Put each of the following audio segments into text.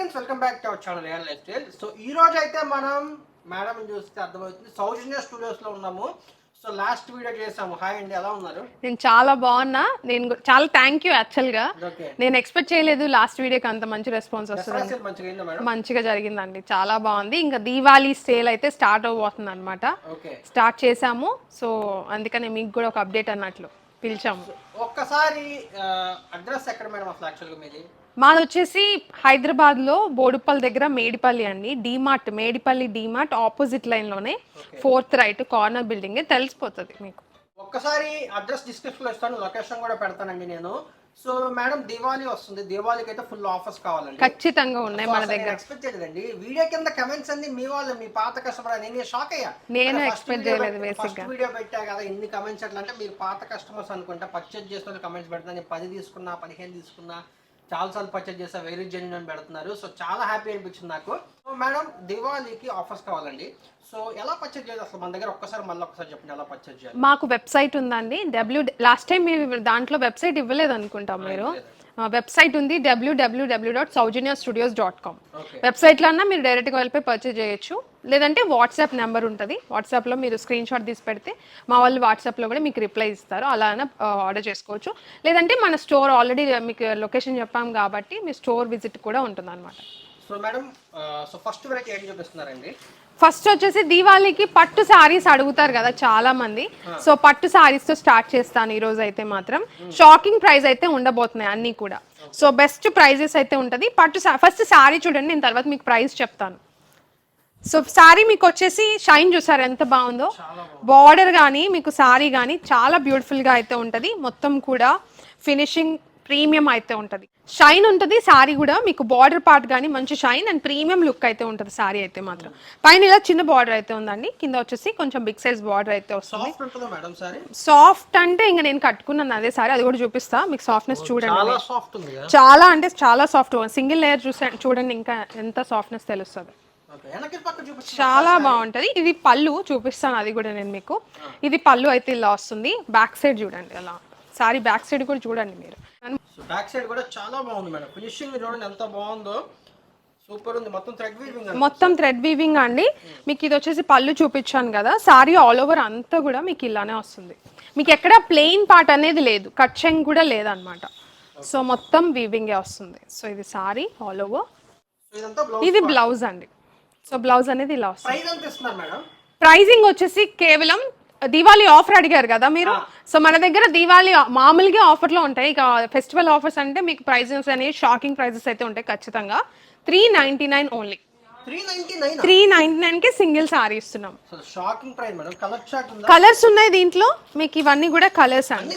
Friends welcome back to our channel AR lifestyle. So ఈ రోజు అయితే మనం మేడం చూస్తే అర్థమవుతుంది సౌజన్య స్టూడియోస్ లో ఉన్నాము. సో లాస్ట్ వీడియో చేసాము. హాయ్ అండి, ఎలా ఉన్నారు? నేను చాలా బాగున్నా. చాలా థ్యాంక్ యూ. యాక్చువల్ గా ఓకే, నేను ఎక్స్పెక్ట్ చేయలేదు లాస్ట్ వీడియోకి అంత మంచి రెస్పాన్స్ వస్తుంది. మంచిగా అయిందా మేడం? మంచిగా జరిగిందండి, చాలా బాగుంది. ఇంకా దీవాళీ సేల్ అయితే స్టార్ట్ అవబోతుంది అనమాట. ఓకే, స్టార్ట్ చేసాము. సో అందుకనే మీకు కూడా ఒక అప్డేట్ అన్నట్లు పిలిచాము. ఒక్కసారి అడ్రస్ ఎక్కడ మేడం అసలు యాక్చువల్గా మీది? మాది వచ్చేసి హైదరాబాద్ లో బోడుపల్లి దగ్గర మేడిపల్లి అండి. డీమార్ట్, మేడిపల్లి డీమార్ట్ ఆపోజిట్ లైన్ లోనే 4th రైట్ కార్నర్ బిల్డింగ్ తెలిసిపోతుంది మీకు. ఒక్కసారి అడ్రస్ డిస్క్రిప్షన్ లో ఇస్తాను, లొకేషన్ కూడా పెడతానండి నేను. సో మేడం దీవాళీ వస్తుంది, దీవాళీకి అయితే ఫుల్ ఆఫర్స్ కావాలండి. ఖచ్చితంగా ఉన్నాయి మన దగ్గర. ఎక్స్పెక్ట్ చేయలేదండి. వీడియో కింద కమెంట్స్ అన్ని మీ వాళ్ళు, మీ పాత కస్టమర్. నేను షాక్ అయ్యా. నేను ఎక్స్పెక్ట్ చేయలేదు బేసిక్ గా. వీడియో పెట్టా కదా, ఎన్ని కమెంట్స్ ఎట్లా అంటే మీరు పాత కస్టమర్స్ అనుకుంటా. పర్చేజ్ చేసిన కమెంట్స్ పెడతాను. నేను 10 తీసుకున్నా, 15 తీసుకున్నా, చాలాసార్లు పర్చేజ్ చేసా, వెరీ జెన్యూన్ అని పెడుతున్నారు. సో చాలా హ్యాపీ అనిపించింది నాకు. సో మేడం దివాళీకి ఆఫర్స్ కావాలండి. సో ఎలా పర్చేజ్ చేయాలి అసలు మన దగ్గర? మళ్ళీ ఒకసారి చెప్పండి ఎలా పర్చేజ్ చేయాలి. మాకు వెబ్సైట్ ఉందండి. లాస్ట్ టైం మీరు దాంట్లో వెబ్సైట్ ఇవ్వలేదు అనుకుంటాం. మీరు వెబ్సైట్ ఉంది www.saujanya-studios.com. వెబ్సైట్లో అన్నా మీరు డైరెక్ట్గా వెళ్ళిపోయి పర్చేజ్ చేయొచ్చు. లేదంటే వాట్సాప్ నెంబర్ ఉంటుంది, వాట్సాప్లో మీరు స్క్రీన్ షాట్ తీసి పెడితే మా వాళ్ళు వాట్సాప్లో కూడా మీకు రిప్లై ఇస్తారు. అలా అయినా ఆర్డర్ చేసుకోవచ్చు. లేదంటే మన స్టోర్ ఆల్రెడీ మీకు లొకేషన్ చెప్పాం కాబట్టి మీ స్టోర్ విజిట్ కూడా ఉంటుంది అనమాట. So madam, so first variety ఏం చూపిస్తున్నారండి? ఫస్ట్ వచ్చేసి దీవాళీకి పట్టు సారీస్ అడుగుతారు కదా చాలా మంది. సో పట్టు సారీస్ తో స్టార్ట్ చేస్తాను ఈ రోజు అయితే. మాత్రం షాకింగ్ ప్రైస్ అయితే ఉండబోతున్నాయి అన్ని కూడా. సో బెస్ట్ ప్రైజెస్ అయితే ఉంటది. ఫస్ట్ సారీ చూడండి, నేను తర్వాత మీకు ప్రైస్ చెప్తాను. సో సారీ మీకు వచ్చేసి షైన్ చూసారు ఎంత బాగుందో. బార్డర్ కానీ మీకు సారీ కానీ చాలా బ్యూటిఫుల్ గా అయితే ఉంటది. మొత్తం కూడా ఫినిషింగ్ ప్రీమియం అయితే ఉంటది, షైన్ ఉంటుంది. సారీ కూడా మీకు బార్డర్ పార్ట్ కానీ మంచి షైన్ అండ్ ప్రీమియం లుక్ అయితే ఉంటుంది సారీ అయితే మాత్రం. పైన ఇలా చిన్న బార్డర్ అయితే ఉందండి, కింద వచ్చేసి కొంచెం బిగ్ సైజ్ బార్డర్ అయితే వస్తుంది. సాఫ్ట్ అంటే ఇంకా నేను కట్టుకున్నాను అదే సారీ, అది కూడా చూపిస్తా మీకు. సాఫ్ట్నెస్ చూడండి, చాలా అంటే చాలా సాఫ్ట్. సింగిల్ లేయర్ చూడండి, ఇంకా ఎంత సాఫ్ట్నెస్ తెలుస్తుంది. చాలా బాగుంటది. ఇది పళ్ళు చూపిస్తాను, అది కూడా నేను మీకు. ఇది పళ్ళు అయితే ఇలా వస్తుంది. బ్యాక్ సైడ్ చూడండి అలా, సారీ బ్యాక్ సైడ్ కూడా చూడండి మీరు. బ్యాక్ సైడ్ కూడా చాలా బాగుంది మేడం. ఫినిషింగ్ చూడండి ఎంత బాగుందో, సూపర్ ఉంది. మొత్తం థ్రెడ్ వీవింగ్ అండి. మీకు ఇది వచ్చేసి పళ్ళు చూపించాను కదా. సారీ ఆల్ ఓవర్ అంతా కూడా మీకు ఇలానే వస్తుంది. మీకు ఎక్కడ ప్లెయిన్ పార్ట్ అనేది లేదు, కట్ చెంగ్ కూడా లేదనమాట. సో మొత్తం వీవింగే వస్తుంది. సో ఇది సారీ ఆల్ ఓవర్, ఇది బ్లౌజ్ అండి. సో బ్లౌజ్ అనేది ఇలా వస్తుంది. ప్రైజింగ్ వచ్చేసి కేవలం దీవాళీ ఆఫర్ అడిగారు కదా మీరు. సో మన దగ్గర దీవాళీ మామూలుగా ఆఫర్లో ఉంటాయి. ఇక ఫెస్టివల్ ఆఫర్స్ అంటే మీకు ప్రైజెస్ అనేవి షాకింగ్ ప్రైజెస్ అయితే ఉంటాయి ఖచ్చితంగా. 399 ఓన్లీ. 399 కి సింగిల్ సారీ ఇస్తున్నాం. కలర్స్ ఉన్నాయి దీంట్లో మీకు. ఇవన్నీ కూడా కలర్స్ అండి,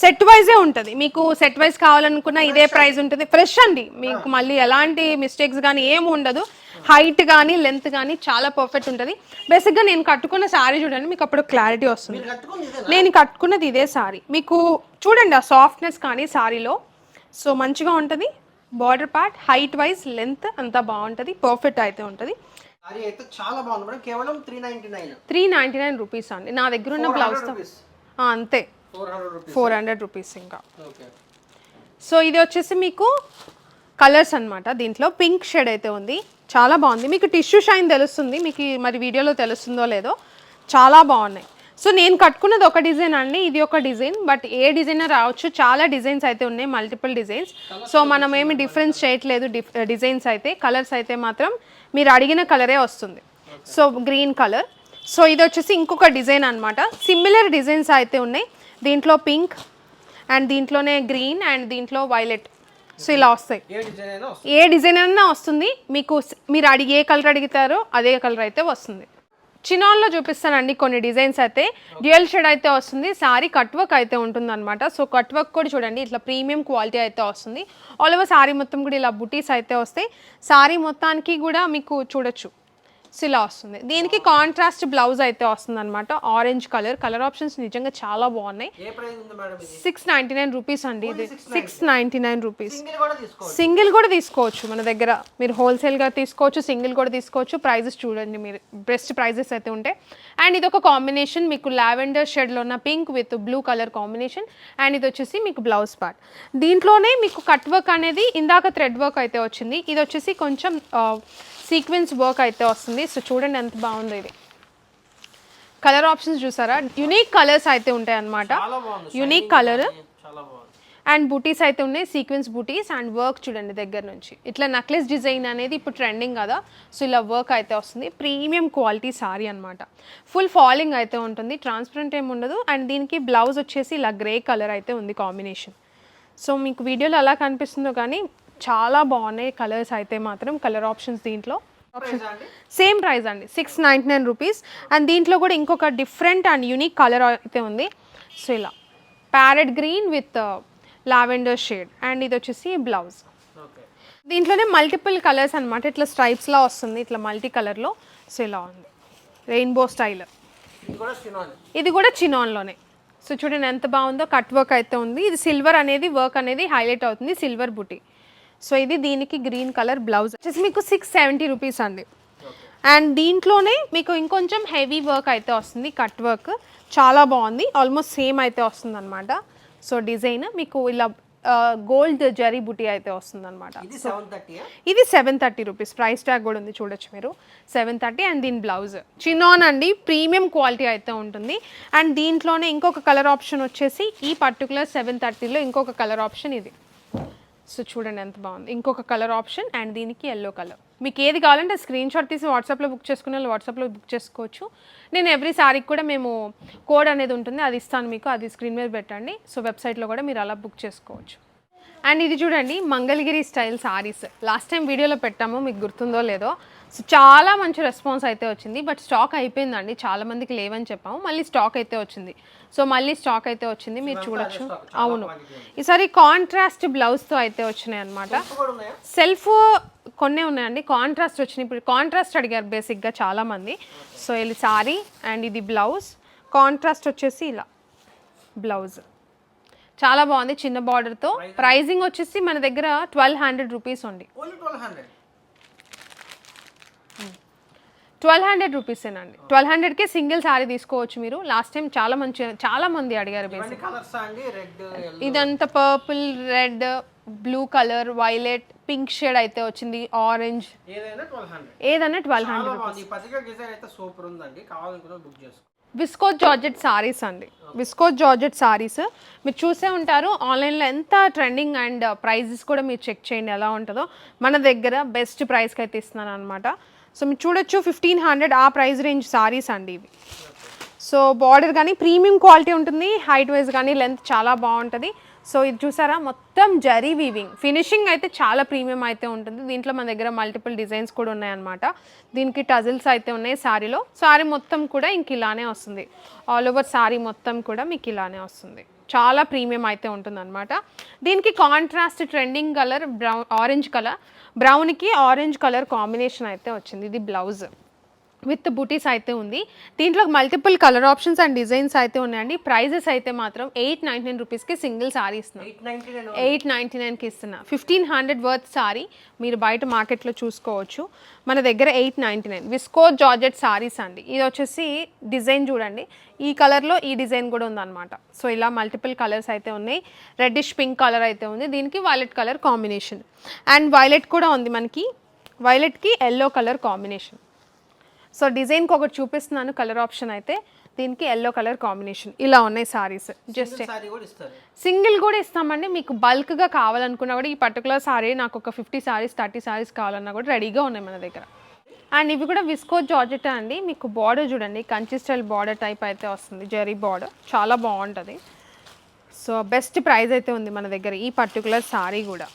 సెట్ వైజే ఉంటుంది. మీకు సెట్ వైజ్ కావాలనుకున్నా ఇదే ప్రైస్ ఉంటుంది. ఫ్రెష్ అండి, మీకు మళ్ళీ ఎలాంటి మిస్టేక్స్ కానీ ఏమి ఉండదు. హైట్ కానీ లెంత్ కానీ చాలా పర్ఫెక్ట్ ఉంటుంది. బేసిక్గా నేను కట్టుకున్న సారీ చూడండి, మీకు అప్పుడు క్లారిటీ వస్తుంది. నేను కట్టుకున్నది ఇదే సారీ. మీకు చూడండి ఆ సాఫ్ట్నెస్ కానీ సారీలో. సో మంచిగా ఉంటుంది. Border part, height wise, length అంతా బాగుంటుంది, పర్ఫెక్ట్ అయితే ఉంటుంది. చాలా బాగుంది మేడం. కేవలం 399 రూపీస్ అండి. నా దగ్గర ఉన్న బ్లౌజ్ అంతే 400 రూపీస్ ఇంకా. సో ఇది వచ్చేసి మీకు కలర్స్ అన్నమాట. దీంట్లో పింక్ షేడ్ అయితే ఉంది, చాలా బాగుంది. మీకు టిష్యూ షైన్ తెలుస్తుంది, మీకు మరి వీడియోలో తెలుస్తుందో లేదో. చాలా బాగున్నాయి. సో నేను కట్టుకున్నది ఒక డిజైన్ అండి, ఇది ఒక డిజైన్. బట్ ఏ డిజైనర్ రావచ్చు, చాలా డిజైన్స్ అయితే ఉన్నాయి, మల్టిపుల్ డిజైన్స్. సో మనం ఏమి డిఫరెన్స్ చేయట్లేదు డిజైన్స్ అయితే. కలర్స్ అయితే మాత్రం మీరు అడిగిన కలరే వస్తుంది. So green colour. సో ఇది వచ్చేసి ఇంకొక డిజైన్ అనమాట. సిమిలర్ డిజైన్స్ అయితే ఉన్నాయి. దీంట్లో పింక్ అండ్ దీంట్లోనే గ్రీన్ అండ్ దీంట్లో వైలెట్. సో ఇలా వస్తాయి, ఏ డిజైన్ అయినా వస్తుంది మీకు. మీరు ఏ కలర్ అడుగుతారో అదే కలర్ అయితే వస్తుంది. చినాన్లో చూపిస్తానండి కొన్ని డిజైన్స్ అయితే. డ్యూయల్ షేడ్ అయితే వస్తుంది. సారీ కట్ వర్క్ అయితే ఉంటుంది అనమాట. సో కట్ వర్క్ కూడా చూడండి, ఇట్లా ప్రీమియం క్వాలిటీ అయితే వస్తుంది. ఆల్ ఓవర్ సారీ మొత్తం కూడా ఇలా బుటీస్ అయితే వస్తాయి. సారీ మొత్తానికి కూడా మీకు చూడొచ్చు సో ఇలా వస్తుంది. దీనికి కాంట్రాస్ట్ బ్లౌజ్ అయితే వస్తుంది అనమాట. ఆరెంజ్ కలర్ ఆప్షన్స్ నిజంగా చాలా బాగున్నాయి. 699 రూపీస్ అండి. ఇది 699 రూపీస్. సింగిల్ కూడా తీసుకోవచ్చు మన దగ్గర. మీరు హోల్సేల్గా తీసుకోవచ్చు, సింగిల్ కూడా తీసుకోవచ్చు. ప్రైజెస్ చూడండి మీరు, బెస్ట్ ప్రైజెస్ అయితే ఉంటాయి. అండ్ ఇది ఒక కాంబినేషన్ మీకు లావెండర్ షేడ్లో ఉన్న pink with blue colour combination. And ఇది వచ్చేసి మీకు బ్లౌజ్ పార్ట్. దీంట్లోనే మీకు కట్ వర్క్ అనేది ఇందాక థ్రెడ్ వర్క్ అయితే వచ్చింది. ఇది వచ్చేసి కొంచెం సీక్వెన్స్ వర్క్ అయితే వస్తుంది. సో చూడండి ఎంత బాగుందో. ఇది కలర్ ఆప్షన్స్ చూసారా, యునిక్ కలర్స్ అయితే ఉంటాయి అన్నమాట. యునిక్ కలర్ అండ్ బూటీస్ అయితే ఉన్నాయి, సీక్వెన్స్ బూటీస్. అండ్ వర్క్ చూడండి దగ్గర నుంచి ఇట్లా నెక్లెస్ డిజైన్ అనేది ఇప్పుడు ట్రెండింగ్ కదా. సో ఇలా వర్క్ అయితే వస్తుంది. ప్రీమియం క్వాలిటీ సారీ అనమాట. ఫుల్ ఫాలింగ్ అయితే ఉంటుంది, ట్రాన్స్పరెంట్ ఏమి ఉండదు. అండ్ దీనికి బ్లౌజ్ వచ్చేసి ఇలా గ్రే కలర్ అయితే ఉంది కాంబినేషన్. సో మీకు వీడియోలో అలా కనిపిస్తుందో కానీ చాలా బాగున్నాయి కలర్స్ అయితే మాత్రం. కలర్ ఆప్షన్స్ దీంట్లో సేమ్ ప్రైస్ అండి, 699 రూపీస్. అండ్ దీంట్లో కూడా ఇంకొక డిఫరెంట్ అండ్ యూనిక్ కలర్ అయితే ఉంది. సో ఇలా parrot green with lavender shade. And ఇది వచ్చేసి బ్లౌజ్. దీంట్లోనే మల్టిపుల్ కలర్స్ అనమాట. ఇట్లా స్ట్రైప్స్లా వస్తుంది, ఇట్లా మల్టీ కలర్లో. సో ఇలా ఉంది, రెయిన్బో స్టైల్. ఇది కూడా చినాన్లోనే. సో చూడండి ఎంత బాగుందో. కట్ వర్క్ అయితే ఉంది. ఇది సిల్వర్ అనేది వర్క్ అనేది హైలైట్ అవుతుంది, సిల్వర్ బుటీ. సో ఇది దీనికి గ్రీన్ కలర్ బ్లౌజ్ వచ్చేసి మీకు 670 రూపీస్ అండి. అండ్ దీంట్లోనే మీకు ఇంకొంచెం హెవీ వర్క్ అయితే వస్తుంది, కట్ వర్క్ చాలా బాగుంది. ఆల్మోస్ట్ సేమ్ అయితే వస్తుంది అనమాట. సో డిజైన్ మీకు ఇలా గోల్డ్ జరీ బుటీ అయితే వస్తుంది అనమాట. ఇది 730 రూపీస్. ప్రైస్ ట్యాగ్ కూడా ఉంది చూడొచ్చు మీరు, 730. అండ్ దీని బ్లౌజ్ చినాన్ అండి, ప్రీమియం క్వాలిటీ అయితే ఉంటుంది. అండ్ దీంట్లోనే ఇంకొక కలర్ ఆప్షన్ వచ్చేసి ఈ పర్టికులర్ 730లో ఇంకొక కలర్ ఆప్షన్ ఇది. సో చూడండి ఎంత బాగుంది, ఇంకొక కలర్ ఆప్షన్. అండ్ దీనికి ఎల్లో కలర్. మీకు ఏది కావాలంటే స్క్రీన్ షాట్ తీసి వాట్సాప్లో బుక్ చేసుకునే వాళ్ళు వాట్సాప్లో బుక్ చేసుకోవచ్చు. నేను ఎవ్రీ సారీకి కూడా మేము కోడ్ అనేది ఉంటుంది, అది ఇస్తాను మీకు, అది స్క్రీన్ మీద పెట్టండి. సో వెబ్సైట్లో కూడా మీరు అలా బుక్ చేసుకోవచ్చు. అండ్ ఇది చూడండి Mangalagiri style saris. Last time వీడియోలో పెట్టాము, మీకు గుర్తుందో లేదో. సో చాలా మంచి రెస్పాన్స్ అయితే వచ్చింది. బట్ స్టాక్ అయిపోయిందండి, చాలా మందికి లేవని చెప్పాము. మళ్ళీ స్టాక్ అయితే వచ్చింది. సో మళ్ళీ స్టాక్ అయితే వచ్చింది, మీరు చూడొచ్చు. అవును, ఈసారి కాంట్రాస్ట్ బ్లౌజ్తో అయితే వచ్చినాయి అనమాట. సెల్ఫ్ కొన్నే ఉన్నాయండి, కాంట్రాస్ట్ వచ్చినాయి. ఇప్పుడు కాంట్రాస్ట్ అడిగారు బేసిక్గా చాలామంది. సో ఇది సారీ అండ్ ఇది బ్లౌజ్. కాంట్రాస్ట్ వచ్చేసి ఇలా బ్లౌజ్ చాలా బాగుంది, చిన్న బార్డర్తో. ప్రైజింగ్ వచ్చేసి మన దగ్గర 1200 రూపీస్ ఉంది. 1200 రూపీసేనండి. 1200కే సింగిల్ సారీ తీసుకోవచ్చు మీరు. లాస్ట్ టైం చాలా మంది అడిగారు బేసిక్. ఇదంతా purple, red, blue colour, violet, pink shade అయితే వచ్చింది, ఆరెంజ్. ఏదైనా 1200. విస్కోస్ జార్జెట్ సారీస్ అండి, విస్కోస్ జార్జెట్ సారీస్ మీరు చూసే ఉంటారు. ఆన్లైన్లో ఎంత ట్రెండింగ్ అండ్ ప్రైజెస్ కూడా మీరు చెక్ చేయండి ఎలా ఉంటుందో. మన దగ్గర బెస్ట్ ప్రైస్కి అయితే ఇస్తున్నాను అనమాట. సో మీరు చూడొచ్చు 1500 ఆ ప్రైస్ రేంజ్ సారీస్ అండి ఇవి. సో బార్డర్ కానీ ప్రీమియం క్వాలిటీ ఉంటుంది, హైట్ వైజ్ కానీ లెంత్ చాలా బాగుంటుంది. సో ఇది చూసారా మొత్తం జరీ వీవింగ్, ఫినిషింగ్ అయితే చాలా ప్రీమియం అయితే ఉంటుంది. దీంట్లో మన దగ్గర మల్టిపుల్ డిజైన్స్ కూడా ఉన్నాయన్నమాట. దీనికి టజిల్స్ అయితే ఉన్నాయి సారీలో. సారీ మొత్తం కూడా ఇంక ఇలానే వస్తుంది, ఆల్ ఓవర్ సారీ మొత్తం కూడా మీకు ఇలానే వస్తుంది. చాలా ప్రీమియం అయితే ఉంటుంది అనమాట. దీనికి contrast trending colour orange colour, బ్రౌన్కి ఆరెంజ్ కలర్ కాంబినేషన్ అయితే వచ్చింది. ఇది బ్లౌజ్ విత్ బూటీస్ అయితే ఉంది. దీంట్లో multiple colour options and designs అయితే ఉన్నాయండి. ప్రైజెస్ అయితే మాత్రం 899 రూపీస్కి సింగిల్ సారీ ఇస్తున్నా, 899కి ఇస్తున్నా. 1500 వర్త్ సారీ మీరు బయట మార్కెట్లో చూసుకోవచ్చు, మన దగ్గర 899. విస్కోస్ జార్జెట్ సారీస్ అండి. ఇది వచ్చేసి డిజైన్ చూడండి, ఈ కలర్లో ఈ డిజైన్ కూడా ఉందన్నమాట. సో ఇలా మల్టిపుల్ కలర్స్ అయితే ఉన్నాయి. రెడ్డిష్ పింక్ కలర్ అయితే ఉంది, దీనికి violet colour combination. And violet కూడా ఉంది మనకి, వైలెట్కి ఎల్లో కలర్ కాంబినేషన్. సో డిజైన్కి ఒకటి చూపిస్తున్నాను కలర్ ఆప్షన్ అయితే. దీనికి ఎల్లో కలర్ కాంబినేషన్ ఇలా ఉన్నాయి సారీస్. జస్ట్ సింగిల్ కూడా ఇస్తామండి. మీకు బల్క్గా కావాలనుకున్నా కూడా ఈ పర్టికులర్ సారీ నాకు ఒక 50 సారీస్ 30 సారీస్ కావాలన్నా కూడా రెడీగా ఉన్నాయి మన దగ్గర. అండ్ ఇవి కూడా విస్కోస్ జార్జెట్ అండి. మీకు బార్డర్ చూడండి, కంచి స్టైల్ బార్డర్ టైప్ అయితే వస్తుంది, జరీ బార్డర్ చాలా బాగుంటుంది. సో బెస్ట్ ప్రైస్ అయితే ఉంది మన దగ్గర ఈ పర్టికులర్ సారీ కూడా.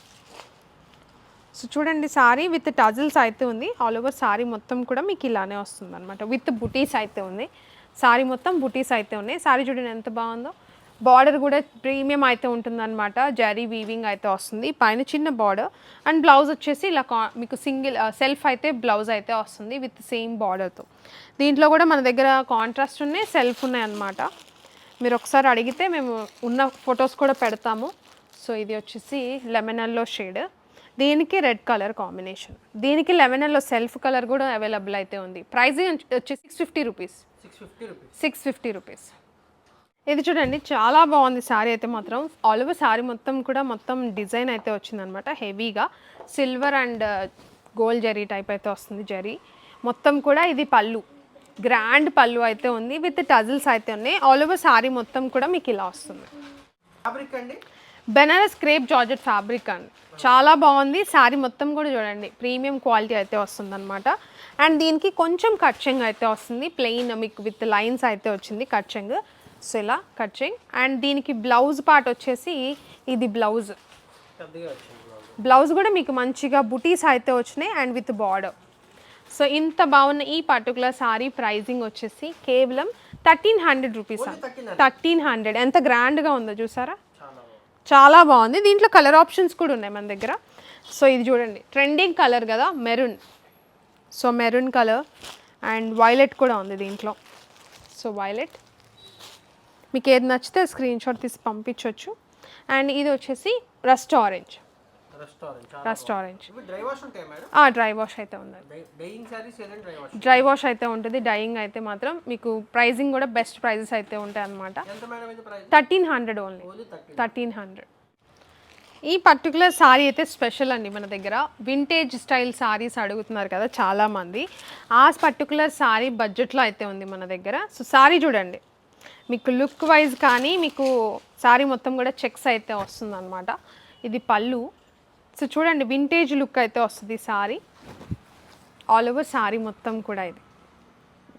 సో చూడండి సారీ విత్ టజిల్స్ అయితే ఉంది, ఆల్ ఓవర్ సారీ మొత్తం కూడా మీకు ఇలానే వస్తుంది అనమాట. విత్ బుటీస్ అయితే ఉంది, సారీ మొత్తం బుటీస్ అయితే ఉన్నాయి. సారీ చూడండి ఎంత బాగుందో, బార్డర్ కూడా ప్రీమియం అయితే ఉంటుందన్నమాట, జరీ వీవింగ్ అయితే వస్తుంది, పైన చిన్న బార్డర్ అండ్ బ్లౌజ్ వచ్చేసి ఇలా మీకు సింగిల్ సెల్ఫ్ అయితే బ్లౌజ్ అయితే వస్తుంది విత్ సేమ్ బార్డర్తో. దీంట్లో కూడా మన దగ్గర కాంట్రాస్ట్ ఉన్నాయి, సెల్ఫ్ ఉన్నాయి అన్నమాట. మీరు ఒకసారి అడిగితే మేము ఉన్న ఫొటోస్ కూడా పెడతాము. సో ఇది వచ్చేసి లెమన్ ఎల్లో షేడ్, దీనికి రెడ్ కలర్ కాంబినేషన్, దీనికి లెమన్ ఎల్లో సెల్ఫ్ కలర్ కూడా అవైలబుల్ అయితే ఉంది. ప్రైజింగ్ వచ్చి 650 రూపీస్. 650 రూపీస్. ఇది చూడండి చాలా బాగుంది శారీ అయితే మాత్రం. ఆల్ ఓవర్ శారీ మొత్తం కూడా మొత్తం డిజైన్ అయితే వచ్చిందనమాట, హెవీగా silver and gold zari type అయితే వస్తుంది. జరీ మొత్తం కూడా ఇది పళ్ళు, గ్రాండ్ పళ్ళు అయితే ఉంది విత్ టజిల్స్ అయితే ఉన్నాయి. ఆల్ ఓవర్ శారీ మొత్తం కూడా మీకు ఇలా వస్తుంది. ఫ్యాబ్రిక్ అండి బెనారస్ క్రేప్ జార్జెట్ ఫ్యాబ్రిక్ అండి, చాలా బాగుంది. శారీ మొత్తం కూడా చూడండి ప్రీమియం క్వాలిటీ అయితే వస్తుంది అనమాట. అండ్ దీనికి కొంచెం కట్చింగ్ అయితే వస్తుంది, ప్లెయిన్ మీకు విత్ లైన్స్ అయితే వచ్చింది కట్చింగ్. సో ఇలా కట్చింగ్. అండ్ దీనికి బ్లౌజ్ పార్ట్ వచ్చేసి ఇది బ్లౌజ్, బ్లౌజ్ కూడా మీకు మంచిగా బుటీస్ అయితే వచ్చినాయి అండ్ విత్ బార్డర్. సో ఇంత బాగున్న ఈ పర్టికులర్ శారీ ప్రైజింగ్ వచ్చేసి కేవలం 1300 రూపీస్. 1300. ఎంత గ్రాండ్గా ఉందో చూసారా, చాలా బాగుంది. దీంట్లో కలర్ ఆప్షన్స్ కూడా ఉన్నాయి మన దగ్గర. సో ఇది చూడండి ట్రెండింగ్ కలర్ కదా, maroon. So maroon colour and violet కూడా ఉంది దీంట్లో. సో వైలెట్ మీకు ఏది నచ్చితే స్క్రీన్ షాట్ తీసి పంపించవచ్చు. అండ్ ఇది వచ్చేసి rust orange. Rust orange dry wash అయితే ఉంది, డ్రై వాష్ అయితే ఉంటుంది. డైయింగ్ అయితే మాత్రం మీకు ప్రైజింగ్ కూడా బెస్ట్ ప్రైజెస్ అయితే ఉంటాయి అన్నమాట. 1300 ఓన్లీ, 1300. ఈ పర్టికులర్ శారీ అయితే స్పెషల్ అండి మన దగ్గర. వింటేజ్ స్టైల్ శారీస్ అడుగుతున్నారు కదా చాలామంది, ఆ పర్టికులర్ శారీ బడ్జెట్లో అయితే ఉంది మన దగ్గర. సో శారీ చూడండి మీకు లుక్ వైజ్ కానీ మీకు శారీ మొత్తం కూడా చెక్స్ అయితే వస్తుంది అనమాట. ఇది పళ్ళు. సో చూడండి వింటేజ్ లుక్ అయితే వస్తుంది శారీ. ఆల్ ఓవర్ శారీ మొత్తం కూడా ఇది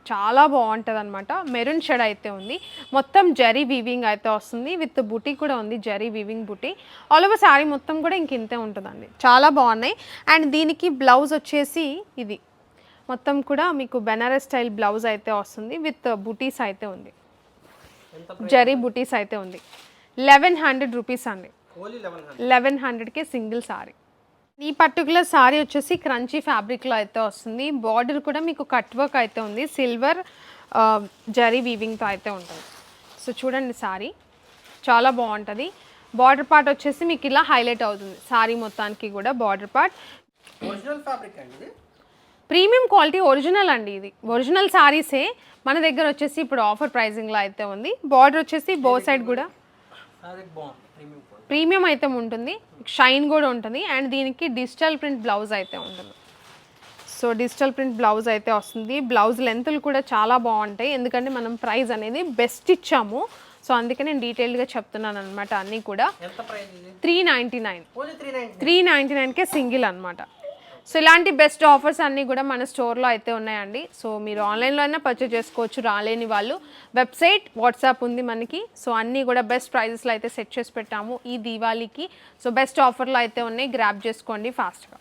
చాలా బాగుంటుంది అనమాట. మెరూన్ షేడ్ అయితే ఉంది, మొత్తం జరీ వీవింగ్ అయితే వస్తుంది విత్ బుటీ కూడా ఉంది, జరీ వీవింగ్ బుటీ. ఆల్ ఓవర్ శారీ మొత్తం కూడా ఇంతే ఉంటుందండి, చాలా బాగున్నాయి. అండ్ దీనికి బ్లౌజ్ వచ్చేసి ఇది మొత్తం కూడా మీకు బెనారస్ స్టైల్ బ్లౌజ్ అయితే వస్తుంది విత్ బుటీస్ అయితే ఉంది, జరీ బుటీస్ అయితే ఉంది. 1100 రూపీస్ అండి, 1100కే సింగిల్ సారీ. ఈ పర్టికులర్ సారీ వచ్చేసి క్రంచీ ఫ్యాబ్రిక్లో అయితే వస్తుంది. బార్డర్ కూడా మీకు కట్ వర్క్ అయితే ఉంది, సిల్వర్ జరీ వీవింగ్తో అయితే ఉంటుంది. సో చూడండి సారీ చాలా బాగుంటుంది. బార్డర్ పార్ట్ వచ్చేసి మీకు ఇలా హైలైట్ అవుతుంది సారీ మొత్తానికి కూడా. బార్డర్ పార్ట్ ఒరిజినల్ ఫ్యాబ్రిక్ అండి, ప్రీమియం క్వాలిటీ ఒరిజినల్ అండి. ఇది ఒరిజినల్ సారీసే మన దగ్గర వచ్చేసి ఇప్పుడు ఆఫర్ ప్రైజింగ్లో అయితే ఉంది. బార్డర్ వచ్చేసి బో సైడ్ కూడా ప్రీమియం అయితే ఉంటుంది, షైన్ కూడా ఉంటుంది. అండ్ దీనికి డిజిటల్ ప్రింట్ బ్లౌజ్ అయితే ఉంటుంది. సో డిజిటల్ ప్రింట్ బ్లౌజ్ అయితే వస్తుంది. బ్లౌజ్ లెంత్లు కూడా చాలా బాగుంటాయి, ఎందుకంటే మనం ప్రైస్ అనేది బెస్ట్ ఇచ్చాము. సో అందుకే నేను డీటెయిల్డ్గా చెప్తున్నాను అనమాట అన్నీ కూడా. 399, 399కే సింగిల్ అనమాట. సో ఇలాంటి బెస్ట్ ఆఫర్స్ అన్నీ కూడా మన స్టోర్లో అయితే ఉన్నాయండి. సో మీరు ఆన్లైన్లో అయినా పర్చేజ్ చేసుకోవచ్చు, రాలేని వాళ్ళు వెబ్సైట్ వాట్సాప్ ఉంది మనకి. సో అన్నీ కూడా బెస్ట్ ప్రైజెస్లో అయితే సెట్ చేసి పెట్టాము ఈ దీవాళీకి. సో బెస్ట్ ఆఫర్లో అయితే ఉన్నాయి, గ్రాబ్ చేసుకోండి ఫాస్ట్గా.